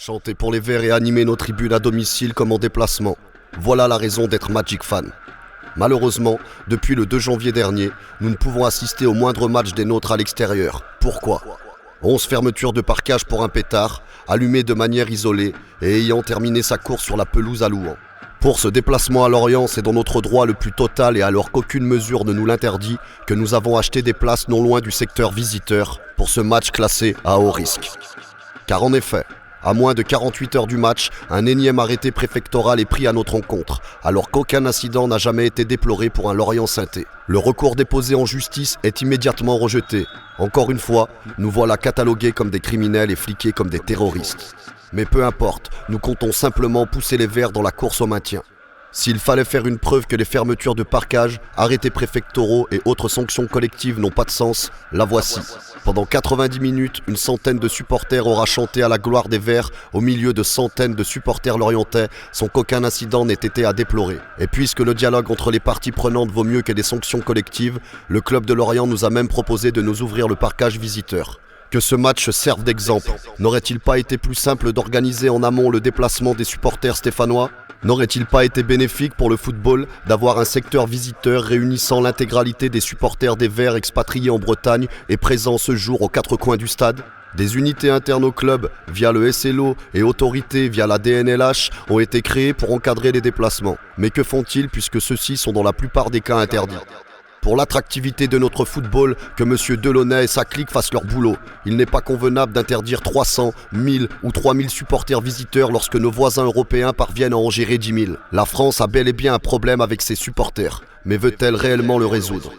Chanter pour les Verts et animer nos tribunes à domicile comme en déplacement. Voilà la raison d'être Magic Fan. Malheureusement, depuis le 2 janvier dernier, nous ne pouvons assister au moindre match des nôtres à l'extérieur. Pourquoi ? 11 fermetures de parkage pour un pétard, allumé de manière isolée et ayant terminé sa course sur la pelouse à Louhans. Pour ce déplacement à Lorient, c'est dans notre droit le plus total et alors qu'aucune mesure ne nous l'interdit que nous avons acheté des places non loin du secteur visiteur pour ce match classé à haut risque. Car en effet, à moins de 48 heures du match, un énième arrêté préfectoral est pris à notre encontre, alors qu'aucun incident n'a jamais été déploré pour un Lorient-Sainté. Le recours déposé en justice est immédiatement rejeté. Encore une fois, nous voilà catalogués comme des criminels et fliqués comme des terroristes. Mais peu importe, nous comptons simplement pousser les Verts dans la course au maintien. S'il fallait faire une preuve que les fermetures de parkage, arrêtés préfectoraux et autres sanctions collectives n'ont pas de sens, la voici. Pendant 90 minutes, une centaine de supporters aura chanté à la gloire des Verts au milieu de centaines de supporters lorientais sans qu'aucun incident n'ait été à déplorer. Et puisque le dialogue entre les parties prenantes vaut mieux que des sanctions collectives, le club de Lorient nous a même proposé de nous ouvrir le parkage visiteur. Que ce match serve d'exemple. N'aurait-il pas été plus simple d'organiser en amont le déplacement des supporters stéphanois ? N'aurait-il pas été bénéfique pour le football d'avoir un secteur visiteur réunissant l'intégralité des supporters des Verts expatriés en Bretagne et présents ce jour aux quatre coins du stade ? Des unités internes au club via le SLO et autorités via la DNLH ont été créées pour encadrer les déplacements. Mais que font-ils puisque ceux-ci sont dans la plupart des cas interdits ? Pour l'attractivité de notre football, que M. Delaunay et sa clique fassent leur boulot. Il n'est pas convenable d'interdire 300, 1000 ou 3000 supporters visiteurs lorsque nos voisins européens parviennent à en gérer 10 000. La France a bel et bien un problème avec ses supporters, mais veut-elle réellement le résoudre ?